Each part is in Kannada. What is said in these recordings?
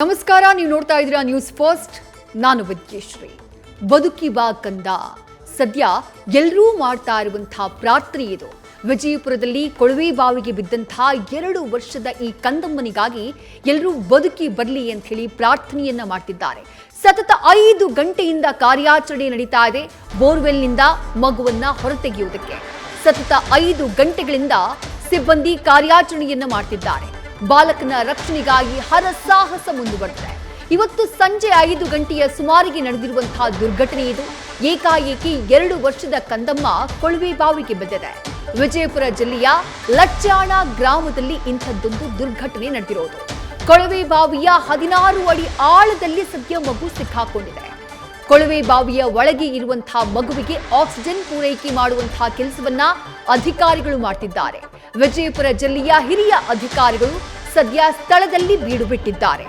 ನಮಸ್ಕಾರ, ನೀವು ನೋಡ್ತಾ ಇದ್ದೀರಾ ನ್ಯೂಸ್ ಫಸ್ಟ್. ನಾನು ವಿದ್ಯಶ್ರೀ. ಬದುಕಿ ಬಾ ಕಂದ. ಸದ್ಯ ಎಲ್ಲರೂ ಮಾಡ್ತಾ ಇರುವಂತಹ ಪ್ರಾರ್ಥನೆ ಇದು. ವಿಜಯಪುರದಲ್ಲಿ ಕೊಳವೆ ಬಾವಿಗೆ ಬಿದ್ದಂತಹ 2 ವರ್ಷದ ಈ ಕಂದಮ್ಮನಿಗಾಗಿ ಎಲ್ಲರೂ ಬದುಕಿ ಬರಲಿ ಅಂತ ಹೇಳಿ ಪ್ರಾರ್ಥನೆಯನ್ನ ಮಾಡ್ತಿದ್ದಾರೆ. ಸತತ 5 ಗಂಟೆಯಿಂದ ಕಾರ್ಯಾಚರಣೆ ನಡೀತಾ ಇದೆ ಬೋರ್ವೆಲ್ನಿಂದ ಮಗುವನ್ನ ಹೊರತೆಗೆಯುವುದಕ್ಕೆ. ಸತತ 5 ಗಂಟೆಗಳಿಂದ ಸಿಬ್ಬಂದಿ ಕಾರ್ಯಾಚರಣೆಯನ್ನ ಮಾಡ್ತಿದ್ದಾರೆ. ಬಾಲಕನ ರಕ್ಷಣೆಗಾಗಿ ಹರಸಾಹಸ ಮುಂದುವರೆದಿದೆ. ಇವತ್ತು ಸಂಜೆ 5 ಗಂಟೆಯ ಸುಮಾರಿಗೆ ನಡೆದಿರುವಂತಹ ದುರ್ಘಟನೆ ಇದು. ಏಕಾಏಕಿ 2 ವರ್ಷದ ಕಂದಮ್ಮ ಕೊಳವೆ ಬಾವಿಗೆ ಬಿದ್ದಿದೆ. ವಿಜಯಪುರ ಜಿಲ್ಲೆಯ ಲಚ್ಚಾಣ ಗ್ರಾಮದಲ್ಲಿ ಇಂಥದ್ದೊಂದು ದುರ್ಘಟನೆ ನಡೆದಿರೋದು. ಕೊಳವೆ ಬಾವಿಯ 16 ಅಡಿ ಆಳದಲ್ಲಿ ಸದ್ಯ ಮಗು ಸಿಕ್ಕಾಕೊಂಡಿದೆ. ಕೊಳವೆ ಬಾವಿಯ ಒಳಗೆ ಇರುವಂತಹ ಮಗುವಿಗೆ ಆಕ್ಸಿಜನ್ ಪೂರೈಕೆ ಮಾಡುವಂತಹ ಕೆಲಸವನ್ನ ಅಧಿಕಾರಿಗಳು ಮಾಡ್ತಿದ್ದಾರೆ. ವಿಜಯಪುರ ಜಿಲ್ಲೆಯ ಹಿರಿಯ ಅಧಿಕಾರಿಗಳು ಸದ್ಯ ಸ್ಥಳದಲ್ಲಿ ಬೀಡು ಬಿಟ್ಟಿದ್ದಾರೆ.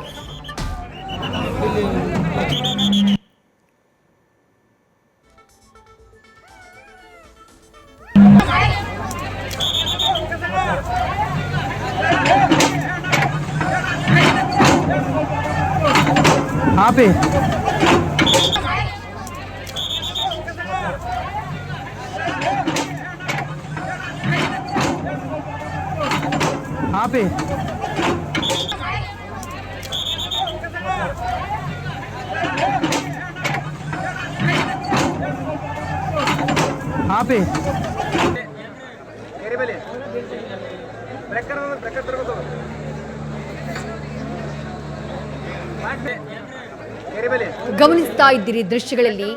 ಗಮನಿಸ್ತಾ ಇದ್ದೀರಿ ದೃಶ್ಯಗಳಲ್ಲಿ.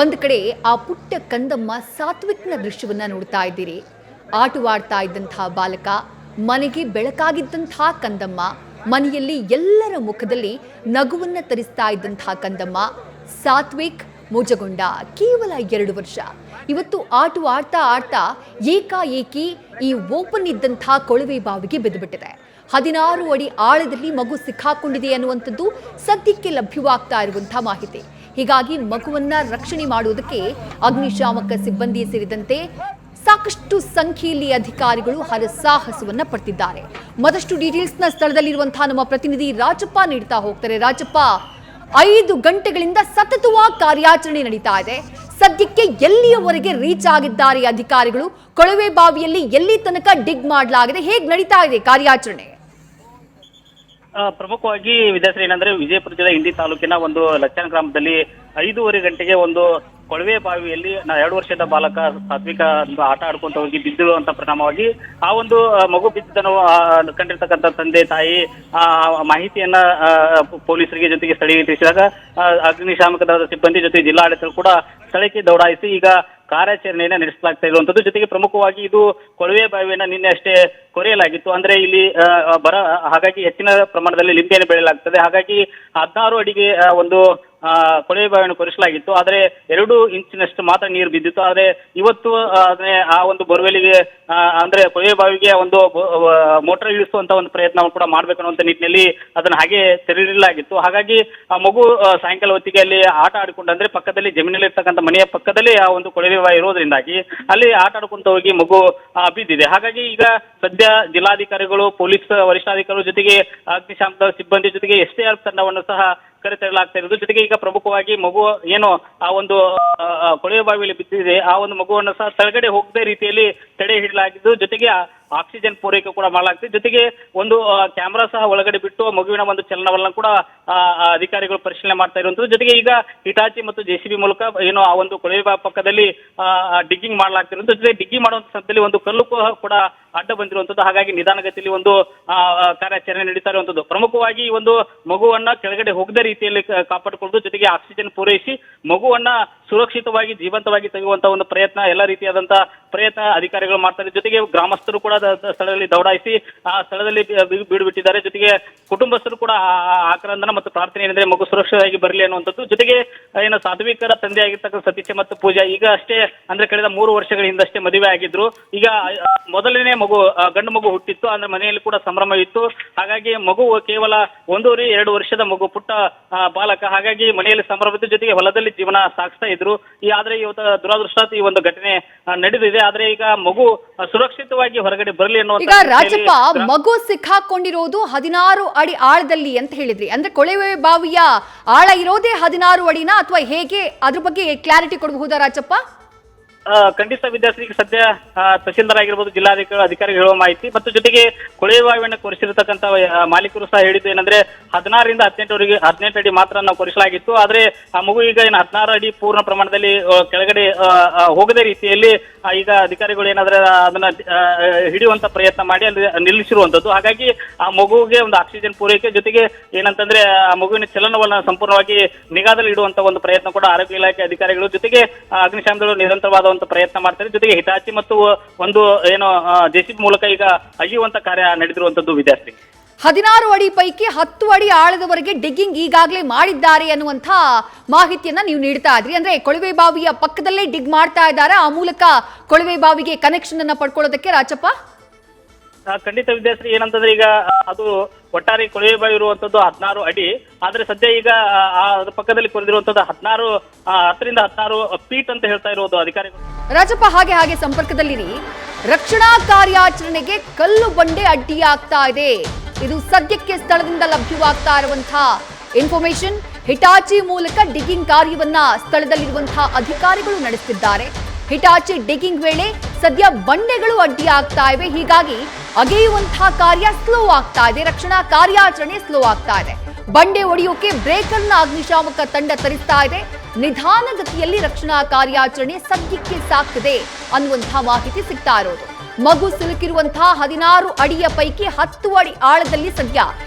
ಒಂದ್ ಕಡೆ ಆ ಪುಟ್ಟ ಕಂದಮ್ಮ ಸಾತ್ವಿಕ್ನ ದೃಶ್ಯವನ್ನ ನೋಡ್ತಾ ಇದ್ದೀರಿ. ಆಟವಾಡ್ತಾ ಇದ್ದಂತಹ ಬಾಲಕ, ಮನೆಗೆ ಬೆಳಕಾಗಿದ್ದಂತಹ ಕಂದಮ್ಮ, ಮನೆಯಲ್ಲಿ ಎಲ್ಲರ ಮುಖದಲ್ಲಿ ನಗುವನ್ನ ತರಿಸ್ತಾ ಇದ್ದಂತಹ ಕಂದಮ್ಮ ಸಾತ್ವಿಕ್ ಮೋಜಗೊಂಡ ಕೇವಲ 2 ವರ್ಷ. ಇವತ್ತು ಆಡ್ತಾ ಏಕಾಏಕಿ ಈ ಓಪನ್ ಇದ್ದಂತಹ ಕೊಳವೆ ಬಾವಿಗೆ ಬಿದ್ದುಬಿಟ್ಟಿದೆ. 16 ಅಡಿ ಆಳದಲ್ಲಿ ಮಗು ಸಿಕ್ಕಾಕೊಂಡಿದೆ ಅನ್ನುವಂಥದ್ದು ಸದ್ಯಕ್ಕೆ ಲಭ್ಯವಾಗ್ತಾ ಇರುವಂತಹ ಮಾಹಿತಿ. ಹೀಗಾಗಿ ಮಗುವನ್ನ ರಕ್ಷಣೆ ಮಾಡುವುದಕ್ಕೆ ಅಗ್ನಿಶಾಮಕ ಸಿಬ್ಬಂದಿ ಸೇರಿದಂತೆ ಸಾಕಷ್ಟು ಸಂಖ್ಯೆಯಲ್ಲಿ ಅಧಿಕಾರಿಗಳು ಹರಸಾಹಸವನ್ನ ಪಡ್ತಿದ್ದಾರೆ. ಮತ್ತಷ್ಟು ಡೀಟೇಲ್ಸ್ನ ಸ್ಥಳದಲ್ಲಿರುವಂತಹ ನಮ್ಮ ಪ್ರತಿನಿಧಿ ರಾಜಪ್ಪ ನೀಡ್ತಾ ಹೋಗ್ತಾರೆ. ರಾಜಪ್ಪ, 5 ಗಂಟೆಗಳಿಂದ ಸತತವಾಗಿ ಕಾರ್ಯಾಚರಣೆ ನಡೀತಾ ಇದೆ. ಸದ್ಯಕ್ಕೆ ಎಲ್ಲಿಯವರೆಗೆ ರೀಚ್ ಆಗಿದ್ದಾರೆ ಅಧಿಕಾರಿಗಳು? ಕೊಳವೆ ಬಾವಿಯಲ್ಲಿ ಎಲ್ಲಿ ತನಕ ಡಿಗ್ ಮಾಡಲಾಗಿದೆ? ಹೇಗೆ ನಡೀತಾ ಇದೆ ಕಾರ್ಯಾಚರಣೆ? ಪ್ರಮುಖವಾಗಿ ವಿದ್ಯಾಶ್ರೀ ಏನಂದ್ರೆ ವಿಜಯಪುರ ಜಿಲ್ಲೆ ಇಂಡಿ ತಾಲೂಕಿನ ಒಂದು ಲಚ್ಚಾಣ ಗ್ರಾಮದಲ್ಲಿ 5:30 ಗಂಟೆಗೆ ಒಂದು ಕೊಳವೆ ಬಾವಿಯಲ್ಲಿ 2 ವರ್ಷದ ಬಾಲಕ ಸಾತ್ವಿಕ ಆಟ ಆಡ್ಕೊಂತ ಹೋಗಿ ಬಿದ್ದಿರುವಂತ ಪರಿಣಾಮವಾಗಿ ಆ ಒಂದು ಮಗು ಬಿದ್ದನ್ನು ಕಂಡಿರ್ತಕ್ಕಂಥ ತಂದೆ ತಾಯಿ ಮಾಹಿತಿಯನ್ನ ಪೊಲೀಸರಿಗೆ ಜೊತೆಗೆ ಸ್ಥಳೀಯ ತಿಳಿಸಿದಾಗ ಅಗ್ನಿಶಾಮಕ ದಳದ ಸಿಬ್ಬಂದಿ ಜೊತೆ ಜಿಲ್ಲಾಡಳಿತ ಕೂಡ ಸ್ಥಳಕ್ಕೆ ದೌಡಾಯಿಸಿ ಈಗ ಕಾರ್ಯಾಚರಣೆಯನ್ನ ನಡೆಸಲಾಗ್ತಾ ಇರುವಂತದ್ದು. ಜೊತೆಗೆ ಪ್ರಮುಖವಾಗಿ ಇದು ಕೊಳವೆ ಬಾವಿಯನ್ನ ನಿನ್ನೆ ಅಷ್ಟೇ ಕೊರೆಯಲಾಗಿತ್ತು. ಅಂದ್ರೆ ಇಲ್ಲಿ ಹಾಗಾಗಿ ಹೆಚ್ಚಿನ ಪ್ರಮಾಣದಲ್ಲಿ ಲಿಂಬೆಯನ್ನು ಬೆಳೆಯಲಾಗ್ತದೆ. ಹಾಗಾಗಿ 16 ಅಡಿಗೆ ಒಂದು ಕೊಳವೆ ಬಾವಿಯನ್ನು ಕೊರೆಸಲಾಗಿತ್ತು. ಆದ್ರೆ 2 ಇಂಚಿನಷ್ಟು ಮಾತ್ರ ನೀರು ಬಿದ್ದಿತ್ತು. ಆದ್ರೆ ಇವತ್ತು ಆ ಒಂದು ಬೋರ್ವೆಲ್ಗೆ ಅಂದ್ರೆ ಕೊಳವೆ ಬಾವಿಗೆ ಒಂದು ಮೋಟರ್ ಇಳಿಸುವಂತ ಒಂದು ಪ್ರಯತ್ನ ಕೂಡ ಮಾಡ್ಬೇಕು ಅನ್ನುವಂತ ನಿಟ್ಟಿನಲ್ಲಿ ಅದನ್ನ ಹಾಗೆ ತೆರೆಯಲಾಗಿತ್ತು. ಹಾಗಾಗಿ ಆ ಮಗು ಸಾಯಂಕಾಲ ಹೊತ್ತಿಗೆ ಅಲ್ಲಿ ಆಟ ಆಡಿಕೊಂಡು, ಅಂದ್ರೆ ಪಕ್ಕದಲ್ಲಿ ಜಮೀನಲ್ಲಿ ಇರ್ತಕ್ಕಂಥ ಮನೆಯ ಪಕ್ಕದಲ್ಲಿ ಆ ಒಂದು ಕೊಳವೆ ಬಾವಿ ಇರೋದ್ರಿಂದಾಗಿ ಅಲ್ಲಿ ಆಟ ಆಡ್ಕೊಂತ ಹೋಗಿ ಮಗು ಬಿದ್ದಿದೆ. ಹಾಗಾಗಿ ಈಗ ಸದ್ಯ ಜಿಲ್ಲಾಧಿಕಾರಿಗಳು, ಪೊಲೀಸ್ ವರಿಷ್ಠಾಧಿಕಾರಿಗಳ ಜೊತೆಗೆ ಅಗ್ನಿಶಾಮಕ ಸಿಬ್ಬಂದಿ ಜೊತೆಗೆ SDR ತಂಡವನ್ನು ಸಹ ಕರೆತರಲಾಗ್ತಾ ಇರೋದು. ಜೊತೆಗೆ ಈಗ ಪ್ರಮುಖವಾಗಿ ಮಗು ಏನು ಆ ಒಂದು ಕೊಳವೆ ಬಾವಿಯಲ್ಲಿ ಬಿದ್ದಿದೆ, ಆ ಒಂದು ಮಗುವನ್ನು ಸಹ ಕೆಳಗಡೆ ಹೋಗದೆ ರೀತಿಯಲ್ಲಿ ತಡೆ ಹಿಡಿಯಲಾಗಿದ್ದು, ಜೊತೆಗೆ ಆಕ್ಸಿಜನ್ ಪೂರೈಕೆ ಕೂಡ ಮಾಡಲಾಗ್ತದೆ. ಜೊತೆಗೆ ಒಂದು ಕ್ಯಾಮೆರಾ ಸಹ ಒಳಗಡೆ ಬಿಟ್ಟು ಮಗುವಿನ ಒಂದು ಚಲನವಲನ ಕೂಡ ಅಧಿಕಾರಿಗಳು ಪರಿಶೀಲನೆ ಮಾಡ್ತಾ ಇರುವಂತದ್ದು. ಜೊತೆಗೆ ಈಗ ಹಿಟಾಚಿ ಮತ್ತು JCB ಮೂಲಕ ಏನು ಆ ಒಂದು ಕೊಳವೆ ಬಾವಿ ಪಕ್ಕದಲ್ಲಿ ಡಿಗ್ಗಿಂಗ್ ಮಾಡಲಾಗ್ತಿರುವಂತ, ಜೊತೆಗೆ ಡಿಗ್ಗಿಂಗ್ ಮಾಡುವಂತ ಸಂದರ್ಭದಲ್ಲಿ ಒಂದು ಕಲ್ಲು ಕೂಡ ಅಡ್ಡ ಬಂದಿರುವಂತದ್ದು. ಹಾಗಾಗಿ ನಿಧಾನಗತಿಯಲ್ಲಿ ಒಂದು ಕಾರ್ಯಾಚರಣೆ ನಡೀತಾ ಇರುವಂತದ್ದು. ಪ್ರಮುಖವಾಗಿ ಈ ಒಂದು ಮಗುವನ್ನ ಕೆಳಗಡೆ ಹೋಗದ ರೀತಿಯಲ್ಲಿ ಕಾಪಾಡಿಕೊಂಡು, ಜೊತೆಗೆ ಆಕ್ಸಿಜನ್ ಪೂರೈಸಿ ಮಗುವನ್ನ ಸುರಕ್ಷಿತವಾಗಿ ಜೀವಂತವಾಗಿ ತೆಗೆಯುವಂತ ಒಂದು ಪ್ರಯತ್ನ, ಎಲ್ಲ ರೀತಿಯಾದಂತಹ ಪ್ರಯತ್ನ ಅಧಿಕಾರಿಗಳು ಮಾಡ್ತಾರೆ. ಜೊತೆಗೆ ಗ್ರಾಮಸ್ಥರು ಕೂಡ ಸ್ಥಳದಲ್ಲಿ ದೌಡಾಯಿಸಿ ಆ ಸ್ಥಳದಲ್ಲಿ ಬೀಡು ಬಿಟ್ಟಿದ್ದಾರೆ. ಜೊತೆಗೆ ಕುಟುಂಬಸ್ಥರು ಕೂಡ ಆಕ್ರಂದನ ಮತ್ತು ಪ್ರಾರ್ಥನೆ ಏನಿದೆ ಮಗು ಸುರಕ್ಷಿತವಾಗಿ ಬರಲಿ ಅನ್ನುವಂಥದ್ದು. ಜೊತೆಗೆ ಏನು ಸಾತ್ವಿಕರ ತಂದೆ ಆಗಿರ್ತಕ್ಕಂಥ ಸತೀಶ್ ಮತ್ತು ಪೂಜಾ ಈಗ ಅಷ್ಟೇ, ಅಂದ್ರೆ ಕಳೆದ 3 ವರ್ಷಗಳ ಹಿಂದಷ್ಟೇ ಮದುವೆ ಆಗಿದ್ರು. ಈಗ ಮೊದಲನೇ ಮಗು ಗಂಡು ಮಗು ಹುಟ್ಟಿತ್ತು. ಅಂದ್ರೆ ಮನೆಯಲ್ಲಿ ಕೂಡ ಸಂಭ್ರಮ ಇತ್ತು. ಹಾಗಾಗಿ ಮಗು ಕೇವಲ 1.5-2 ವರ್ಷದ ಮಗು, ಪುಟ್ಟ ಬಾಲಕ. ಹಾಗಾಗಿ ಮನೆಯಲ್ಲಿ ಸಂಭ್ರಮದ ಜೊತೆಗೆ ಹೊಲದಲ್ಲಿ ಜೀವನ ಸಾಗಿಸ್ತಾ ಇದ್ರು. ಆದ್ರೆ ಇವತ್ತು ದುರಾದೃಷ್ಟ ಈ ಒಂದು ಘಟನೆ ನಡೆದಿದೆ. ಇದೆ. ಆದ್ರೆ ಈಗ ಮಗು ಸುರಕ್ಷಿತವಾಗಿ ಹೊರಗಡೆ ಬರಲಿ ಅನ್ನೋ ಈಗ ರಾಜಪ್ಪ, ಮಗು ಸಿಕ್ಕಾಕೊಂಡಿರೋದು 16 ಅಡಿ ಆಳದಲ್ಲಿ ಅಂತ ಹೇಳಿದ್ರಿ. ಅಂದ್ರೆ ಕೊಳವೆ ಬಾವಿಯ ಆಳ ಇರೋದೇ 16 ಅಡಿನಾ ಅಥವಾ ಹೇಗೆ, ಅದ್ರ ಬಗ್ಗೆ ಕ್ಲಾರಿಟಿ ಕೊಡಬಹುದಾ ರಾಜಪ್ಪ? ಖಂಡಿತ ವಿದ್ಯಾರ್ಥಿಗೆ ಸದ್ಯ ತಹಸೀಲ್ದಾರ್ ಆಗಿರ್ಬೋದು, ಜಿಲ್ಲಾಧಿಕಾರಿ ಅಧಿಕಾರಿಗಳು ಹೇಳುವ ಮಾಹಿತಿ ಮತ್ತು ಜೊತೆಗೆ ಕೊಳವೆ ಬಾವಿಯನ್ನು ಕೊರೆಸಿರತಕ್ಕಂತ ಮಾಲೀಕರು ಸಹ ಹೇಳಿದ್ದು ಏನಂದ್ರೆ 16ರಿಂದ 18 ಅಡಿ ಮಾತ್ರ ನಾವು ಕೊರೆಸಲಾಗಿತ್ತು. ಆದ್ರೆ ಆ ಮಗು ಈಗ ಏನು 16 ಅಡಿ ಪೂರ್ಣ ಪ್ರಮಾಣದಲ್ಲಿ ಕೆಳಗಡೆ ಹೋಗದ ರೀತಿಯಲ್ಲಿ ಈಗ ಅಧಿಕಾರಿಗಳು ಏನಾದ್ರೆ ಅದನ್ನ ಹಿಡಿಯುವಂತ ಪ್ರಯತ್ನ ಮಾಡಿ ಅಲ್ಲಿ ನಿಲ್ಲಿಸಿರುವಂತದ್ದು. ಹಾಗಾಗಿ ಆ ಮಗುವಿಗೆ ಒಂದು ಆಕ್ಸಿಜನ್ ಪೂರೈಕೆ ಜೊತೆಗೆ ಏನಂತಂದ್ರೆ ಆ ಮಗುವಿನ ಚಲನವಲನ ಸಂಪೂರ್ಣವಾಗಿ ನಿಗಾದಲ್ಲಿ ಇಡುವಂತ ಒಂದು ಪ್ರಯತ್ನ ಕೂಡ ಆರೋಗ್ಯ ಇಲಾಖೆ ಅಧಿಕಾರಿಗಳು ಜೊತೆಗೆ ಅಗ್ನಿಶಾಮಕ ದಳ ನಿರಂತರವಾದ ಪ್ರಯತ್ನ ಮಾಡ್ತಾರೆ. ಜೊತೆಗೆ ಹಿಟಾಚಿ ಮತ್ತು ಒಂದು ಏನು ಜೆಸಿಬಿ ಮೂಲಕ ಈಗ ಅಗೆಯುವಂತ ಕಾರ್ಯ ನಡೆದಿರುವಂತದ್ದು ವಿದ್ಯಾರ್ಥಿ. 16 ಅಡಿ ಪೈಕಿ 10 ಅಡಿ ಆಳದವರೆಗೆ ಡಿಗ್ಗಿಂಗ್ ಈಗಾಗಲೇ ಮಾಡಿದ್ದಾರೆ ಅನ್ನುವಂಥ ಮಾಹಿತಿಯನ್ನ ನೀವು ನೀಡ್ತಾ ಇದ್ರಿ. ಅಂದ್ರೆ ಕೊಳವೆ ಬಾವಿಯ ಪಕ್ಕದಲ್ಲೇ ಡಿಗ್ ಮಾಡ್ತಾ ಇದ್ದಾರೆ, ಆ ಮೂಲಕ ಕೊಳವೆ ಬಾವಿಗೆ ಕನೆಕ್ಷನ್ ಅನ್ನ ಪಡ್ಕೊಳ್ಳೋದಕ್ಕೆ ರಾಜಪ್ಪ? ಖಂಡಿತ ವಿದ್ಯಾರ್ಥಿ, ಏನಂತಂದ್ರೆ ಈಗ ಅದು ಒಟ್ಟಾರೆ ಕೊಳವೆ ಬಾವಿ ಇರುವಂತದ್ದು 16 ಅಡಿ. ಆದ್ರೆ ಸದ್ಯ ಈಗ ಅದ್ರ ಪಕ್ಕದಲ್ಲಿ ಕೊರೆದಿರುವಂತದ್ದು 10ರಿಂದ 16 ಫೀಟ್ ಅಂತ ಹೇಳ್ತಾ ಇರೋದು ಅಧಿಕಾರಿಗಳು. ರಾಜಪ್ಪ, ಹಾಗೆ ಸಂಪರ್ಕದಲ್ಲಿರಿ. ರಕ್ಷಣಾ ಕಾರ್ಯಾಚರಣೆಗೆ ಕಲ್ಲು ಬಂಡೆ ಅಡ್ಡಿಯಾಗ್ತಾ ಇದೆ, ಇದು ಸದ್ಯಕ್ಕೆ ಸ್ಥಳದಿಂದ ಲಭ್ಯವಾಗ್ತಾ ಇರುವಂತಹ ಇನ್ಫಾರ್ಮೇಶನ್. ಹಿಟಾಚಿ ಮೂಲಕ ಡಿಗ್ಗಿಂಗ್ ಕಾರ್ಯವನ್ನ ಸ್ಥಳದಲ್ಲಿರುವಂತಹ ಅಧಿಕಾರಿಗಳು ನಡೆಸುತ್ತಿದ್ದಾರೆ. ಹಿಟಾಚಿ ಡಿಗ್ಗಿಂಗ್ ವೇಳೆ ಸದ್ಯ ಬಂಡೆಗಳು ಅಡ್ಡಿಯಾಗ್ತಾ ಇವೆ, ಹೀಗಾಗಿ ಅಗೆಯುವಂತಹ ಕಾರ್ಯ ಸ್ಲೋ ಆಗ್ತಾ ಇದೆ, ರಕ್ಷಣಾ ಕಾರ್ಯಾಚರಣೆ ಸ್ಲೋ ಆಗ್ತಾ ಇದೆ. ಬಂಡೆ ಒಡೆಯೋಕೆ ಬ್ರೇಕರ್ನ ಅಗ್ನಿಶಾಮಕ ತಂಡ ತರಿಸ್ತಾ ಇದೆ. ನಿಧಾನಗತಿಯಲ್ಲಿ ರಕ್ಷಣಾ ಕಾರ್ಯಾಚರಣೆ ಸದ್ಯಕ್ಕೆ ಸಾಕ್ತಿದೆ ಅನ್ನುವಂತಹ ಮಾಹಿತಿ ಸಿಗ್ತಾ ಇರೋದು. ಮಗು ಸಿಲುಕಿರುವಂತಹ 16 ಅಡಿಯ ಪೈಕಿ 10 ಅಡಿ ಆಳದಲ್ಲಿ ಸದ್ಯ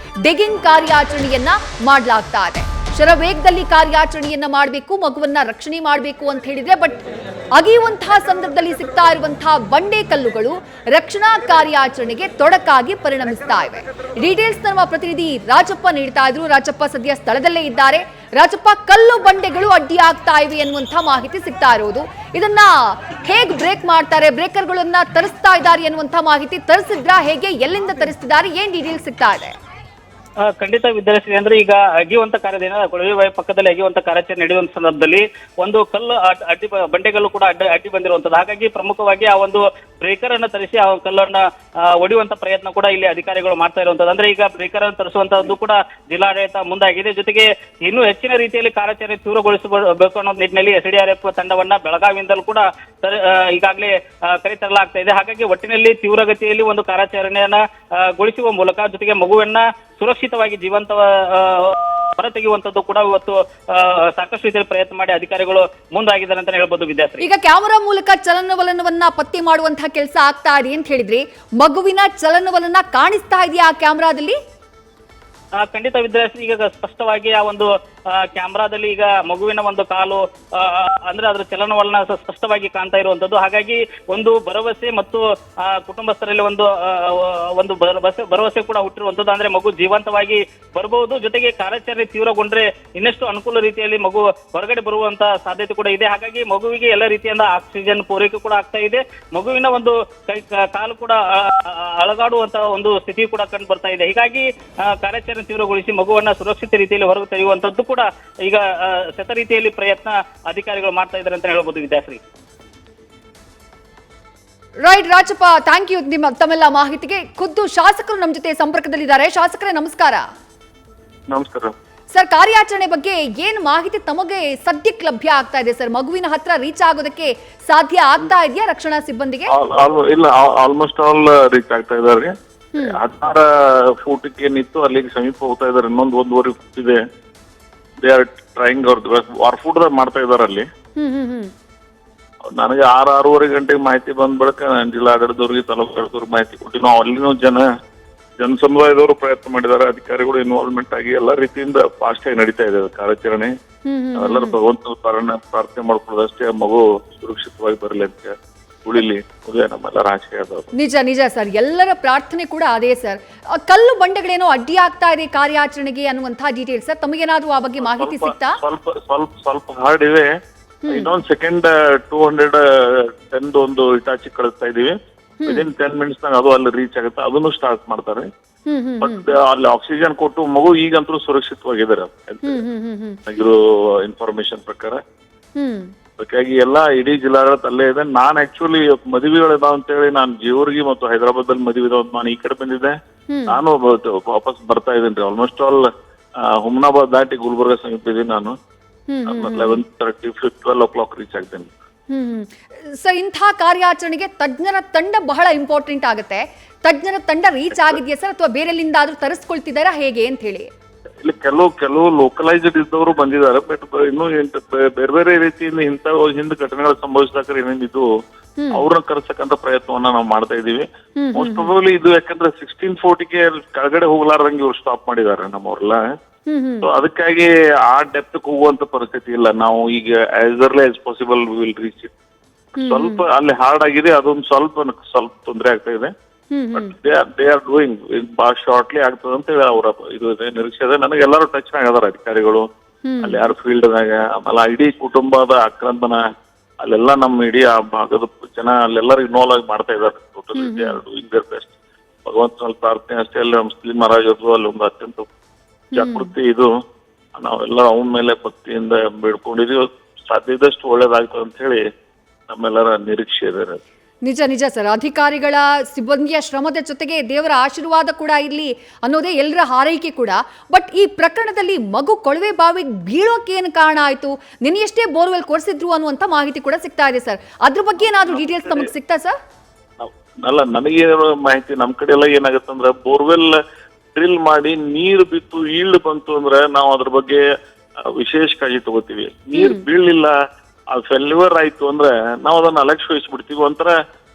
ಡಿಗ್ಗಿಂಗ್ ಕಾರ್ಯಾಚರಣೆಯನ್ನ ಮಾಡಲಾಗ್ತಾ ಇದೆ. ಶರವೇಗದಲ್ಲಿ ಕಾರ್ಯಾಚರಣೆಯನ್ನ ಮಾಡಬೇಕು, ಮಗುವನ್ನ ರಕ್ಷಣೆ ಮಾಡಬೇಕು ಅಂತ ಹೇಳಿದ್ರೆ, ಬಟ್ ಅಗೆಯುವಂತಹ ಸಂದರ್ಭದಲ್ಲಿ ಸಿಗ್ತಾ ಇರುವಂತಹ ಬಂಡೆ ಕಲ್ಲುಗಳು ರಕ್ಷಣಾ ಕಾರ್ಯಾಚರಣೆಗೆ ತೊಡಕಾಗಿ ಪರಿಣಮಿಸ್ತಾ ಇವೆ. ಡೀಟೇಲ್ಸ್ ನಮ್ಮ ಪ್ರತಿನಿಧಿ ರಾಜಪ್ಪ ನೀಡ್ತಾ ಇದ್ರು. ರಾಜಪ್ಪ ಸದ್ಯ ಸ್ಥಳದಲ್ಲೇ ಇದ್ದಾರೆ. ರಾಜಪ್ಪ, ಕಲ್ಲು ಬಂಡೆಗಳು ಅಡ್ಡಿಯಾಗ್ತಾ ಇವೆ ಅನ್ನುವಂತಹ ಮಾಹಿತಿ ಸಿಗ್ತಾ ಇರೋದು, ಇದನ್ನ ಹೇಗ್ ಬ್ರೇಕ್ ಮಾಡ್ತಾರೆ, ಬ್ರೇಕರ್ಗಳನ್ನ ತರಿಸ್ತಾ ಇದ್ದಾರೆ ಅನ್ನುವಂತಹ ಮಾಹಿತಿ ತರಿಸಿದ್ರಾ, ಹೇಗೆ, ಎಲ್ಲಿಂದ ತರಿಸ್ತಿದ್ದಾರೆ, ಏನ್ ಡೀಟೇಲ್ಸ್ ಸಿಗ್ತಾ ಇದೆ? ಖಂಡಿತ ವಿದ್ಯಾರ್ಥಿ, ಅಂದ್ರೆ ಈಗ ಅಗೆಯುವಂತ ಕಾರ್ಯದೇನ ಕೊಳವೆ ಬಾವಿ ಪಕ್ಕದಲ್ಲಿ ಅಗೆಯುವಂತ ಕಾರ್ಯಾಚರಣೆ ನಡೆಯುವಂತ ಸಂದರ್ಭದಲ್ಲಿ ಒಂದು ಕಲ್ಲು ಅಡ್ಡಿ ಬಂಡೆಗಳು ಕೂಡ ಅಡ್ಡಿ ಬಂದಿರುವಂತದ್ದು. ಹಾಗಾಗಿ ಪ್ರಮುಖವಾಗಿ ಆ ಒಂದು ಬ್ರೇಕರ್ ಅನ್ನ ತರಿಸಿ ಆ ಕಲ್ಲನ್ನ ಒಡೆಯುವಂತ ಪ್ರಯತ್ನ ಕೂಡ ಇಲ್ಲಿ ಅಧಿಕಾರಿಗಳು ಮಾಡ್ತಾ ಇರುವಂತದ್ದು. ಅಂದ್ರೆ ಈಗ ಬ್ರೇಕರ್ ಅನ್ನು ತರಿಸುವಂತದ್ದು ಕೂಡ ಜಿಲ್ಲಾಡಳಿತ ಮುಂದಾಗಿದೆ. ಜೊತೆಗೆ ಇನ್ನೂ ಹೆಚ್ಚಿನ ರೀತಿಯಲ್ಲಿ ಕಾರ್ಯಾಚರಣೆ ತೀವ್ರಗೊಳಿಸಬೇಕು ಅನ್ನೋ ನಿಟ್ಟಿನಲ್ಲಿ SDRF ತಂಡವನ್ನ ಬೆಳಗಾವಿಯಿಂದಲೂ ಕೂಡ ಈಗಾಗಲೇ ಕರೆತರಲಾಗ್ತಾ ಇದೆ. ಹಾಗಾಗಿ ಒಟ್ಟಿನಲ್ಲಿ ತೀವ್ರಗತಿಯಲ್ಲಿ ಒಂದು ಕಾರ್ಯಾಚರಣೆಯನ್ನ ಗೊಳಿಸುವ ಮೂಲಕ ಜೊತೆಗೆ ಮಗುವನ್ನ ಸುರಕ್ಷಿತವಾಗಿ ಜೀವಂತ ಹೊರತೆಗೆಯುವಂತದ್ದು ಕೂಡ ಇವತ್ತು ಸಾಕಷ್ಟು ರೀತಿಯಲ್ಲಿ ಪ್ರಯತ್ನ ಮಾಡಿ ಅಧಿಕಾರಿಗಳು ಮುಂದಾಗಿದ್ದಾರೆ ಅಂತ ಹೇಳ್ಬೋದು ವಿದ್ಯಾರ್ಥಿ. ಈಗ ಕ್ಯಾಮೆರಾ ಮೂಲಕ ಚಲನವಲನವನ್ನ ಪತ್ತೆ ಮಾಡುವಂತಹ ಕೆಲಸ ಆಗ್ತಾ ಇದೆ ಅಂತ ಹೇಳಿದ್ರಿ, ಮಗುವಿನ ಚಲನವಲನ ಕಾಣಿಸ್ತಾ ಇದೆಯಾ ಆ ಕ್ಯಾಮೆರಾದಲ್ಲಿ? ಖಂಡಿತ ವಿದ್ಯಾರ್ಥಿ, ಈಗ ಸ್ಪಷ್ಟವಾಗಿ ಆ ಒಂದು ಕ್ಯಾಮ್ರಾದಲ್ಲಿ ಈಗ ಮಗುವಿನ ಒಂದು ಕಾಲು ಅಂದ್ರೆ ಅದರ ಚಲನವಲನ ಸ್ಪಷ್ಟವಾಗಿ ಕಾಣ್ತಾ ಇರುವಂತದ್ದು. ಹಾಗಾಗಿ ಒಂದು ಭರವಸೆ ಮತ್ತು ಕುಟುಂಬಸ್ಥರಲ್ಲಿ ಒಂದು ಭರವಸೆ ಕೂಡ ಹುಟ್ಟಿರುವಂತದ್ದು. ಅಂದ್ರೆ ಮಗು ಜೀವಂತವಾಗಿ ಬರಬಹುದು, ಜೊತೆಗೆ ಕಾರ್ಯಾಚರಣೆ ತೀವ್ರಗೊಂಡ್ರೆ ಇನ್ನಷ್ಟು ಅನುಕೂಲ ರೀತಿಯಲ್ಲಿ ಮಗು ಹೊರಗಡೆ ಬರುವಂತ ಸಾಧ್ಯತೆ ಕೂಡ ಇದೆ. ಹಾಗಾಗಿ ಮಗುವಿಗೆ ಎಲ್ಲ ರೀತಿಯಿಂದ ಆಕ್ಸಿಜನ್ ಪೂರೈಕೆ ಕೂಡ ಆಗ್ತಾ ಇದೆ. ಮಗುವಿನ ಒಂದು ಕಾಲು ಕೂಡ ಅಳಗಾಡುವಂತ ಒಂದು ಸ್ಥಿತಿ ಕೂಡ ಕಂಡು ಬರ್ತಾ ಇದೆ. ಹೀಗಾಗಿ ಕಾರ್ಯಾಚರಣೆ ತೀವ್ರಗೊಳಿಸಿ ಮಗುವನ್ನ ಸುರಕ್ಷಿತ ರೀತಿಯಲ್ಲಿ ಹೊರಗೆ ತೆಗೆಯುವಂತದ್ದು ಕೂಡ ಈಗ ಶತ ರೀತಿಯಲ್ಲಿ ಪ್ರಯತ್ನ ಅಧಿಕಾರಿಗಳು ಮಾಡ್ತಾ ಇದ್ದಾರೆ ಅಂತ ಹೇಳ್ಬೋದು Vidyashree. Right Rajappa, thank you ತಮ್ಮೆಲ್ಲ ಮಾಹಿತಿಗೆ. ಖುದ್ದು ಶಾಸಕರು ನಮ್ಮ ಜೊತೆ ಸಂಪರ್ಕದಲ್ಲಿದ್ದಾರೆ. ಶಾಸಕರೇ ನಮಸ್ಕಾರ. ನಮಸ್ಕಾರ ಸರ್, ಕಾರ್ಯಾಚರಣೆ ಬಗ್ಗೆ ಏನು ಮಾಹಿತಿ ತಮಗೆ ಸದ್ಯಕ್ಕೆ ಲಭ್ಯ ಆಗ್ತಾ ಇದೆ ಸರ್? ಮಗುವಿನ ಹತ್ರ ರೀಚ್ ಆಗೋದಕ್ಕೆ ಸಾಧ್ಯ ಆಗ್ತಾ ಇದೆಯಾ ರಕ್ಷಣಾ ಸಿಬ್ಬಂದಿಗೆ? ಇಲ್ಲ, ಆಲ್ಮೋಸ್ಟ್ ಆಲ್ ರೀಚ್ ಆಗ್ತಾ ಇದ್ದಾರೆ. 16 ಫೂಟ್ಗೆ ನಿಂತು ಅಲ್ಲಿಗೆ ಸಮೀಪ ಹೋಗ್ತಾ ಇದ್ದಾರೆ. ಇನ್ನೊಂದು 1.5 ಫೂಟ್ ಇದೆ. ದೇ ಆರ್ ಟ್ರೈಂಗ್ ಅವ್ರ ಫುಡ್ ಮಾಡ್ತಾ ಇದಾರೆ ಅಲ್ಲಿ. ನನಗೆ 6-6:30 ಗಂಟೆಗೆ ಮಾಹಿತಿ ಬಂದ ಬಳಿಕ ಜಿಲ್ಲಾಡಳಿತದವ್ರಿಗೆ ತಾಲೂಕು ಮಾಹಿತಿ ಕೊಟ್ಟು ನಾವು ಅಲ್ಲಿನೂ ಜನಸಮುದಾಯದವರು ಪ್ರಯತ್ನ ಮಾಡಿದ್ದಾರೆ. ಅಧಿಕಾರಿಗಳು ಇನ್ವಾಲ್ವ್ಮೆಂಟ್ ಆಗಿ ಎಲ್ಲಾ ರೀತಿಯಿಂದ ಫಾಸ್ಟ್ ಆಗಿ ನಡೀತಾ ಇದೆ ಕಾರ್ಯಾಚರಣೆ. ಎಲ್ಲರೂ ಭಗವಂತ ಪ್ರಾರ್ಥನೆ ಮಾಡ್ಕೊಳ್ಳೋದಷ್ಟೇ, ಮಗು ಸುರಕ್ಷಿತವಾಗಿ ಬರಲಿ ಅಂತ ಉಳಿಲಿ, ಅದೇ ನಮ್ಮೆಲ್ಲರ ಆಶಯ. ನಿಜ ಸರ್, ಎಲ್ಲರ ಪ್ರಾರ್ಥನೆ ಕೂಡ ಅದೇ ಸರ್. ಕಲ್ಲು ಬಂಡೆಗಳೇನೋ ಅಡ್ಡಿ ಆಗ್ತಾ ಇದೆ ಕಾರ್ಯಾಚರಣೆಗೆ ಅನ್ನುವಂತಹ ಡೀಟೇಲ್ಸ್ ಸರ್, ತಮಗೇನಾದ್ರೂ ಆ ಬಗ್ಗೆ ಮಾಹಿತಿ ಸಿಗ್ತಾ? ಸ್ವಲ್ಪ ಹಾರ್ಡ್ ಇವೆ. ಇನ್ನೊಂದು ಸೆಕೆಂಡ್ 210 ಒಂದು ಇಟಾಚಿ ಕಳಿಸ್ತಾ ಇದೀವಿ. ವಿದಿನ್ 10 ಮಿನಿಟ್ಸ್ ನಾಗ ಅದು ಅಲ್ಲಿ ರೀಚ್ ಆಗುತ್ತೆ, ಅದನ್ನು ಸ್ಟಾರ್ಟ್ ಮಾಡ್ತಾರೆ. ಬಟ್ ಅಲ್ಲಿ ಆಕ್ಸಿಜನ್ ಕೊಟ್ಟು ಮಗು ಈಗಂತೂ ಸುರಕ್ಷಿತವಾಗಿದ್ದಾರೆ ಇರೋ ಇನ್ಫಾರ್ಮೇಶನ್ ಪ್ರಕಾರ. ಅದಕ್ಕಾಗಿ ಎಲ್ಲಾ ಇಡೀ ಜಿಲ್ಲಾಡಳಿತ ಅಲ್ಲೇ ಇದೆ. ನಾನ್ ಆಕ್ಚುಲಿ ಮದುವೆಗಳಿದಾವ ಅಂತ ಹೇಳಿ ನಾನು ಜೇವರ್ಗಿ ಮತ್ತು ಹೈದರಾಬಾದ್ ಅಲ್ಲಿ ಮದುವೆ ಇದಾವ ನಾನು ಈ ಕಡೆ ಬಂದಿದ್ದೆ. ನಾನು ವಾಪಸ್ ಬರ್ತಾ ಇದ್ದೀನಿ. ಆಲ್ಮೋಸ್ಟ್ ಆಲ್ ಹುಮ್ನಾಬಾದ್ ದಾಟಿ ಗುಲ್ಬರ್ಗ ಸಮೀಪ ಇದ್ದೀನಿ ನಾನು. 11:30 12 o'clock ರೀಚ್ ಆಗ್ತೇನೆ. ಸರ್, ಇಂಥ ಕಾರ್ಯಾಚರಣೆಗೆ ತಜ್ಞರ ತಂಡ ಬಹಳ ಇಂಪಾರ್ಟೆಂಟ್ ಆಗುತ್ತೆ. ತಜ್ಞರ ತಂಡ ರೀಚ್ ಆಗಿದೆಯಾ ಸರ್, ಅಥವಾ ಬೇರೆಲ್ಲಿಂದ ಆದ್ರೂ ತರಿಸ್ಕೊಳ್ತಿದ್ದಾರಾ ಹೇಗೆ ಅಂತ ಹೇಳಿ? ಇಲ್ಲಿ ಕೆಲವು ಲೋಕಲೈಸ್ಡ್ ಇದ್ದವರು ಬಂದಿದ್ದಾರೆ. ಬಟ್ ಇನ್ನೂ ಬೇರೆ ಬೇರೆ ರೀತಿಯಿಂದ ಇಂಥ ಹಿಂದೆ ಘಟನೆಗಳು ಸಂಭವಿಸಿದಾಗ ಏನೇನಿದ್ದು ಅವ್ರನ್ನ ಕರ್ಸಕ್ಕಂತ ಪ್ರಯತ್ನವನ್ನ ನಾವು ಮಾಡ್ತಾ ಇದೀವಿ. ಮೋಸ್ಟ್ ಪ್ರಾಬಬ್ಲಿ ಇದು ಯಾಕಂದ್ರೆ 1640ಗೆ ಕೆಳಗಡೆ ಹೋಗ್ಲಾರ್ದಂಗೆ ಇವ್ರು ಸ್ಟಾಪ್ ಮಾಡಿದ್ದಾರೆ ನಮ್ಮವ್ರೆಲ್ಲ. ಸೊ ಅದಕ್ಕಾಗಿ ಆ ಡೆಪ್ತ್ ಹೋಗುವಂತ ಪರಿಸ್ಥಿತಿ ಇಲ್ಲ. ನಾವು ಈಗ as early as possible will reach it. ಸ್ವಲ್ಪ ಅಲ್ಲಿ ಹಾರ್ಡ್ ಆಗಿದೆ, ಅದೊಂದು ಸ್ವಲ್ಪ ತೊಂದರೆ ಆಗ್ತಾ ಇದೆ. ಬಟ್ ದೇ ಆರ್ ಡೂಯಿಂಗ್ ಬಹಳ ಶಾರ್ಟ್ಲಿ ಆಗ್ತದೆ ಅಂತ ಹೇಳಿ ಅವರ ಇದು ಇದೆ, ನಿರೀಕ್ಷೆ ಇದೆ. ನನಗೆ ಎಲ್ಲರೂ ಟಚ್ ಆಗಿದಾರೆ ಅಧಿಕಾರಿಗಳು ಅಲ್ಲಿ ಯಾರು ಫೀಲ್ಡ್ನಾಗ. ಆಮೇಲೆ ಇಡೀ ಕುಟುಂಬದ ಆಕ್ರಂದನ ಅಲ್ಲೆಲ್ಲ ನಮ್ಮ ಇಡೀ ಆ ಭಾಗದ ಜನ ಅಲ್ಲೆಲ್ಲರೂ ಇನ್ವಾಲ್ವ್ ಆಗಿ ಮಾಡ್ತಾ ಇದ್ದಾರೆ. Totally they are doing there best. ಭಗವಂತನಲ್ಲಿ ಪ್ರಾರ್ಥನೆ ಅಷ್ಟೇ ಅಲ್ಲ, ನಮ್ಮ ಮುಸ್ಲಿಂ ಮಹಾರಾಜ್ ಅಲ್ಲಿ ಒಂದು ಅತ್ಯಂತ ಜಾಗೃತಿ ಇದು. ನಾವೆಲ್ಲ ಅವನ ಮೇಲೆ ಭಕ್ತಿಯಿಂದ ಬೇಡ್ಕೊಂಡಿದೀವಿ. ಸಾಧ್ಯ ಇದ್ದಷ್ಟು ಒಳ್ಳೇದಾಗ್ತದೆ ಅಂತ ಹೇಳಿ ನಮ್ಮೆಲ್ಲರ ನಿರೀಕ್ಷೆ ಇದೆ. ನಿಜ ಸರ್, ಅಧಿಕಾರಿಗಳ ಸಿಬ್ಬಂದಿಯ ಶ್ರಮದ ಜೊತೆಗೆ ದೇವರ ಆಶೀರ್ವಾದ ಕೂಡ ಇರಲಿ ಅನ್ನೋದೇ ಎಲ್ಲರ ಹಾರೈಕೆ ಕೂಡ. ಬಟ್ ಈ ಪ್ರಕರಣದಲ್ಲಿ ಮಗು ಕೊಳವೆ ಬಾವಿಗೆ ಬೀಳೋಕೆ ಏನು ಕಾರಣ ಆಯ್ತು, ನಿನ್ನೆಯಷ್ಟೇ ಬೋರ್ವೆಲ್ ಕೊರೆಸಿದ್ರು ಅನ್ನುವಂಥ ಮಾಹಿತಿ ಕೂಡ ಸಿಗ್ತಾ ಇದೆ ಸರ್. ಅದ್ರ ಬಗ್ಗೆ ಏನಾದರೂ ಡೀಟೇಲ್ಸ್ ನಮಗೆ ಸಿಗ್ತಾ ಸರ್? ಅಲ್ಲ, ನನಗೆ ಮಾಹಿತಿ ನಮ್ಮ ಕಡೆ ಎಲ್ಲ ಏನಾಗತ್ತಂದ್ರೆ ಬೋರ್ವೆಲ್ ಡ್ರಿಲ್ ಮಾಡಿ ನೀರು ಬಿತ್ತು ಈಲ್ಡ್ ಬಂತು ಅಂದ್ರೆ ನಾವು ಅದ್ರ ಬಗ್ಗೆ ವಿಶೇಷ ಕಾಳಜಿ ತಗೋತೀವಿ. ನೀರ್ ಬೀಳಲಿಲ್ಲ, ಅದು ಫೇಲ್ಯೂರ್ ಆಯ್ತು ಅಂದ್ರೆ ನಾವು ಅದನ್ನ ಅಲಕ್ಷ್ಯ ವಹಿಸ್ಬಿಡ್ತೀವಿ. ಒಂಥರ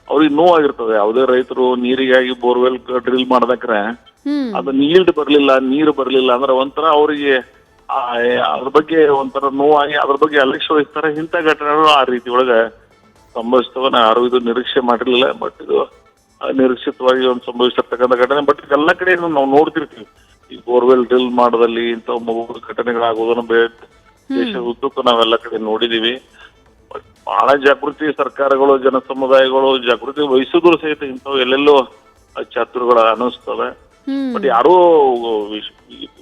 ಅವ್ರಿಗೆ ನೋವಾಗಿರ್ತದೆ. ಯಾವುದೇ ರೈತರು ನೀರಿಗಾಗಿ ಬೋರ್ವೆಲ್ ಡ್ರಿಲ್ ಮಾಡ್ಬೇಕ್ರೆ ಅದು ಈಲ್ಡ್ ಬರ್ಲಿಲ್ಲ, ನೀರು ಬರ್ಲಿಲ್ಲ ಅಂದ್ರೆ ಒಂಥರ ಅವರಿಗೆ ಅದ್ರ ಬಗ್ಗೆ ಒಂಥರ ನೋವಾಗಿ ಅದ್ರ ಬಗ್ಗೆ ಅಲಕ್ಷ್ಯ ವಹಿಸ್ತಾರೆ. ಇಂಥ ಘಟನೆಗಳು ಆ ರೀತಿ ಒಳಗೆ ಸಂಭವಿಸ್ತವೆ. ಯಾರು ಇದು ನಿರೀಕ್ಷೆ ಮಾಡಿರ್ಲಿಲ್ಲ, ಬಟ್ ಇದು ಅನಿರೀಕ್ಷಿತವಾಗಿ ಒಂದು ಸಂಭವಿಸಿರ್ತಕ್ಕಂಥ ಘಟನೆ. ಬಟ್ ಎಲ್ಲ ಕಡೆ ನಾವು ನೋಡ್ತಿರ್ತೀವಿ ಈ ಬೋರ್ವೆಲ್ ಡ್ರಿಲ್ ಮಾಡೋದಲ್ಲಿ ಇಂಥ ಘಟನೆಗಳಾಗೋದನ್ನ ದೇಶದ ಉದ್ದಕ್ಕೂ ನಾವೆಲ್ಲ ಕಡೆ ನೋಡಿದೀವಿ. ಬಹಳ ಜಾಗೃತಿ ಸರ್ಕಾರಗಳು, ಜನ ಸಮುದಾಯಗಳು ಜಾಗೃತಿ ವಹಿಸಿದ್ರು ಸಹಿತ ಇಂಥವು ಎಲ್ಲೆಲ್ಲೋ ಚಾತುರ್ಗಳು ಅನಿಸ್ತವೆ. ಬಟ್ ಯಾರೂ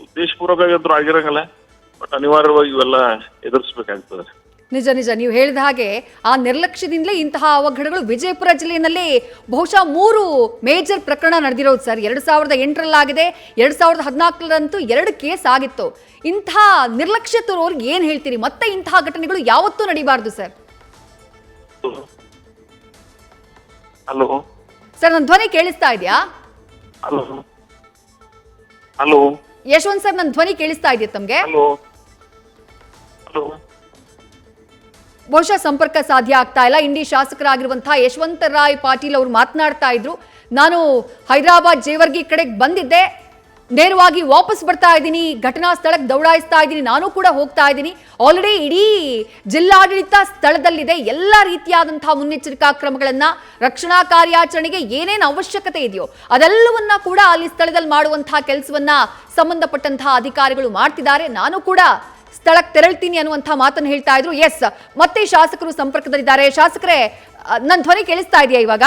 ಉದ್ದೇಶಪೂರ್ವಕ ಆಗಿರಂಗಲ್ಲ. ಬಟ್ ಅನಿವಾರ್ಯವಾಗಿ ಇವೆಲ್ಲ ಎದುರಿಸ್ಬೇಕಾಗ್ತದೆ. ನಿಜ ನೀವು ಹೇಳಿದ ಹಾಗೆ ಆ ನಿರ್ಲಕ್ಷ್ಯದಿಂದಲೇ ಇಂತಹ ಅವಘಡಗಳು ವಿಜಯಪುರ ಜಿಲ್ಲೆಯಲ್ಲಿ ಬಹುಶಃ 3 ಮೇಜರ್ ಪ್ರಕರಣ ನಡೆದಿರೋದು ಸರ್. 2008ರಲ್ಲಾಗಿದೆ, 2014ರಂತೂ 2 ಕೇಸ್ ಆಗಿತ್ತು. ಇಂತಹ ನಿರ್ಲಕ್ಷ್ಯ ತೋರೋರ್ಗೆ ಏನ್ ಹೇಳ್ತೀರಿ? ಮತ್ತೆ ಇಂತಹ ಘಟನೆಗಳು ಯಾವತ್ತೂ ನಡೀಬಾರ್ದು ಸರ್. ಹಲೋ ಸರ್, ನನ್ನ ಧ್ವನಿ ಕೇಳಿಸ್ತಾ ಇದೆಯಾ? ಹಲೋ ಯಶವಂತ್ ಸರ್, ನನ್ನ ಧ್ವನಿ ಕೇಳಿಸ್ತಾ ಇದೆಯಾ ತಮ್ಗೆ? ಬಹುಶಃ ಸಂಪರ್ಕ ಸಾಧ್ಯ ಆಗ್ತಾ ಇಲ್ಲ. ಇಂಡಿ ಶಾಸಕರಾಗಿರುವಂತಹ ಯಶವಂತ ರಾಯ್ ಪಾಟೀಲ್ ಅವರು ಮಾತನಾಡ್ತಾ ಇದ್ರು. ನಾನು ಹೈದರಾಬಾದ್ ಜೇವರ್ಗಿ ಕಡೆಗೆ ಬಂದಿದ್ದೆ, ನೇರವಾಗಿ ವಾಪಸ್ ಬರ್ತಾ ಇದ್ದೀನಿ, ಘಟನಾ ಸ್ಥಳಕ್ಕೆ ದೌಡಾಯಿಸ್ತಾ ಇದ್ದೀನಿ, ನಾನು ಕೂಡ ಹೋಗ್ತಾ ಇದ್ದೀನಿ. ಆಲ್ರೆಡಿ ಇಡೀ ಜಿಲ್ಲಾಡಳಿತ ಸ್ಥಳದಲ್ಲಿದೆ. ಎಲ್ಲ ರೀತಿಯಾದಂತಹ ಮುನ್ನೆಚ್ಚರಿಕಾ ಕ್ರಮಗಳನ್ನ, ರಕ್ಷಣಾ ಕಾರ್ಯಾಚರಣೆಗೆ ಏನೇನು ಅವಶ್ಯಕತೆ ಇದೆಯೋ ಅದೆಲ್ಲವನ್ನ ಕೂಡ ಅಲ್ಲಿ ಸ್ಥಳದಲ್ಲಿ ಮಾಡುವಂತಹ ಕೆಲಸವನ್ನ ಸಂಬಂಧಪಟ್ಟಂತಹ ಅಧಿಕಾರಿಗಳು ಮಾಡ್ತಿದ್ದಾರೆ. ನಾನು ಕೂಡ ಸ್ಥಳಕ್ಕೆ ತೆರಳ್ತೀನಿ ಅನ್ನುವಂಥ ಮಾತನ್ನು ಹೇಳ್ತಾ ಇದ್ರು. ಎಸ್, ಮತ್ತೆ ಶಾಸಕರು ಸಂಪರ್ಕದಲ್ಲಿದ್ದಾರೆ. ಶಾಸಕರೇ, ನನ್ನ ಧ್ವನಿ ಕೇಳಿಸ್ತಾ ಇದೆಯಾ ಇವಾಗ?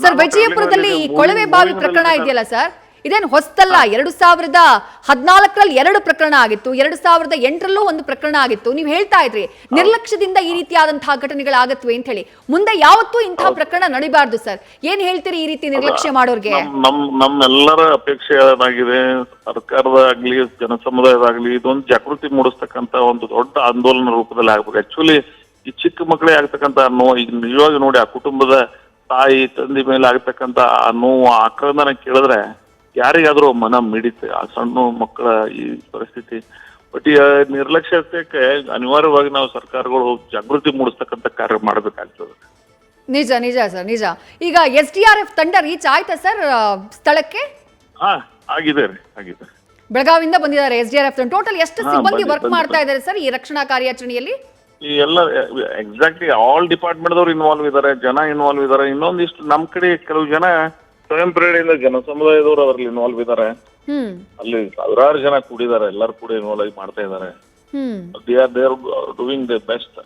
ಸರ್, ವಿಜಯಪುರದಲ್ಲಿ ಕೊಳವೆ ಬಾವಿ ಪ್ರಕರಣ ಇದೆಯಲ್ಲ ಸರ್, ಇದೇನು ಹೊಸ್ತಲ್ಲ. 2014ರಲ್ಲಿ 2 ಪ್ರಕರಣ ಆಗಿತ್ತು, 2008ರಲ್ಲೂ 1 ಪ್ರಕರಣ ಆಗಿತ್ತು. ನೀವು ಹೇಳ್ತಾ ಇದ್ರಿ ನಿರ್ಲಕ್ಷ್ಯದಿಂದ ಈ ರೀತಿಯಾದಂತಹ ಘಟನೆಗಳಾಗತ್ವೆ ಅಂತ ಹೇಳಿ. ಮುಂದೆ ಯಾವತ್ತೂ ಇಂತಹ ಪ್ರಕರಣ ನಡಿಬಾರ್ದು ಸರ್. ಏನ್ ಹೇಳ್ತೀರಿ ಈ ರೀತಿ ನಿರ್ಲಕ್ಷ್ಯ ಮಾಡೋರ್ಗೆ? ನಮ್ಮೆಲ್ಲರ ಅಪೇಕ್ಷೆ ಏನಾಗಿದೆ, ಸರ್ಕಾರದಾಗ್ಲಿ ಜನಸಮುದಾಯದಾಗ್ಲಿ ಇದೊಂದು ಜಾಗೃತಿ ಮೂಡಿಸ್ತಕ್ಕಂತ ಒಂದು ದೊಡ್ಡ ಆಂದೋಲನ ರೂಪದಲ್ಲಿ ಆಗ್ಬೇಕು. ಆಕ್ಚುಲಿ ಈ ಚಿಕ್ಕ ಮಕ್ಕಳೇ ಆಗ್ತಕ್ಕಂತ ನೋವು ಈಗ ನಿಜವಾಗಿ ನೋಡಿ, ಆ ಕುಟುಂಬದ ತಾಯಿ ತಂದೆ ಮೇಲೆ ಆಗ್ತಕ್ಕಂತ ಆ ನೋವು, ಆಕ್ರಂದನ ಕೇಳಿದ್ರೆ ಯಾರಿಗಾದ್ರೂ ಮನ ಮಿಡಿತೆ. ಆ ಸಣ್ಣ ಮಕ್ಕಳ ಈ ಪರಿಸ್ಥಿತಿ. ಬಟ್ ಈ ನಿರ್ಲಕ್ಷ್ಯಕ್ಕೆ ಅನಿವಾರ್ಯವಾಗಿ ನಾವು ಸರ್ಕಾರಗಳು ಜಾಗೃತಿ ಮೂಡಿಸ್ತಕ್ಕಂಥ ಕಾರ್ಯ ಮಾಡಬೇಕಾಗ್ತದೆ. ನಿಜ ಸರ್, ನಿಜ. ಈಗ SDRF ತಂಡ ರೀಚ್ ಆಯ್ತಾ ಸರ್ ಸ್ಥಳಕ್ಕೆ? ಆಗಿದೆ. ಬೆಳಗಾವಿಯಿಂದ ಬಂದಿದ್ದಾರೆ SDRF ತಂಡ. ಟೋಟಲ್ ಎಷ್ಟು ಸಿಬ್ಬಂದಿ ವರ್ಕ್ ಮಾಡ್ತಾ ಇದ್ದಾರೆ ಸರ್ ಈ ರಕ್ಷಣಾ ಕಾರ್ಯಾಚರಣೆಯಲ್ಲಿ? ಈ ಎಲ್ಲ ಎಕ್ಸಾಕ್ಟ್ಲಿ ಆಲ್ ಡಿಪಾರ್ಟ್ಮೆಂಟ್ ದವ್ರು ಇನ್ವಾಲ್ವ್ ಇದ್ದಾರೆ, ಜನ ಇನ್ವಾಲ್ವ್ ಇದ್ದಾರೆ. ಇನ್ನೊಂದಿಷ್ಟು ನಮ್ ಕಡೆ ಕೆಲವು ಜನ ಸ್ವಯಂ ಪ್ರೇರಣೆಯಿಂದ ಜನ ಸಮುದಾಯದವರು ಅದರಲ್ಲಿ ಇನ್ವಾಲ್ವ್ ಇದ್ದಾರೆ. ಅಲ್ಲಿ ಸಾವಿರಾರು ಜನ ಕೂಡಿದ್ದಾರೆ, ಎಲ್ಲರೂ ಕೂಡ ಇನ್ವಾಲ್ವ್ ಆಗಿ ಮಾಡ್ತಾ ಇದ್ದಾರೆ. They are doing the best.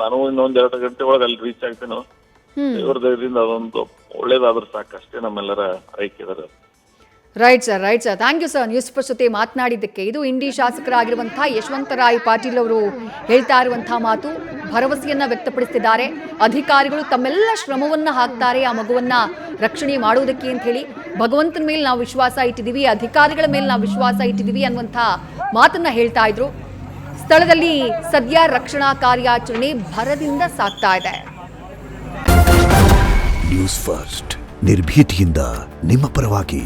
ನಾನು ಇನ್ನೊಂದ್ 2 ಗಂಟೆ ಒಳಗೆ ಅಲ್ಲಿ ರೀಚ್ ಆಗ್ತೇನೆ. ಇವ್ರ ಧೈರ್ಯದಿಂದ ಅದೊಂದು ಒಳ್ಳೇದಾದ್ರೂ ಸಾಕಷ್ಟೇ ನಮ್ಮೆಲ್ಲರ ಆರೈಕೆ ಇದ್ದಾರೆ. Right sir thank you sir news first ಜೊತೆ ಮಾತನಾಡಿದ್ದಕ್ಕೆ. ಇದು ಇಂಡಿ ಶಾಸಕರಾಗಿರುವಂತಹ ಯಶವಂತರಾಯ್ ಪಾಟೀಲ್ ಅವರು ಹೇಳ್ತಾ ಇರುವಂತಹ ಮಾತು. ಭರವಸೆಯನ್ನ ವ್ಯಕ್ತಪಡಿಸಿದ್ದಾರೆ. ಅಧಿಕಾರಿಗಳು ತಮ್ಮೆಲ್ಲ ಶ್ರಮವನ್ನ ಹಾಕ್ತಾರೆ ಆ ಮಗುವನ್ನ ರಕ್ಷಣೆ ಮಾಡುವುದಕ್ಕೆ ಅಂತ ಹೇಳಿ. ಭಗವಂತನ ಮೇಲೆ ನಾವು ವಿಶ್ವಾಸ ಇಟ್ಟಿದ್ದೀವಿ, ಅಧಿಕಾರಿಗಳ ಮೇಲೆ ನಾವು ವಿಶ್ವಾಸ ಇಟ್ಟಿದ್ದೀವಿ ಅನ್ನುವಂಥ ಮಾತನ್ನ ಹೇಳ್ತಾ ಇದ್ರು. ಸ್ಥಳದಲ್ಲಿ ಸದ್ಯ ರಕ್ಷಣಾ ಕಾರ್ಯಾಚರಣೆ ಭರದಿಂದ ಸಾಗ್ತಾ ಇದೆ. ನ್ಯೂಸ್ ಫಸ್ಟ್ ನಿರ್ಭೀತಿಯಿಂದ ನಿಮ್ಮ ಪರವಾಗಿ.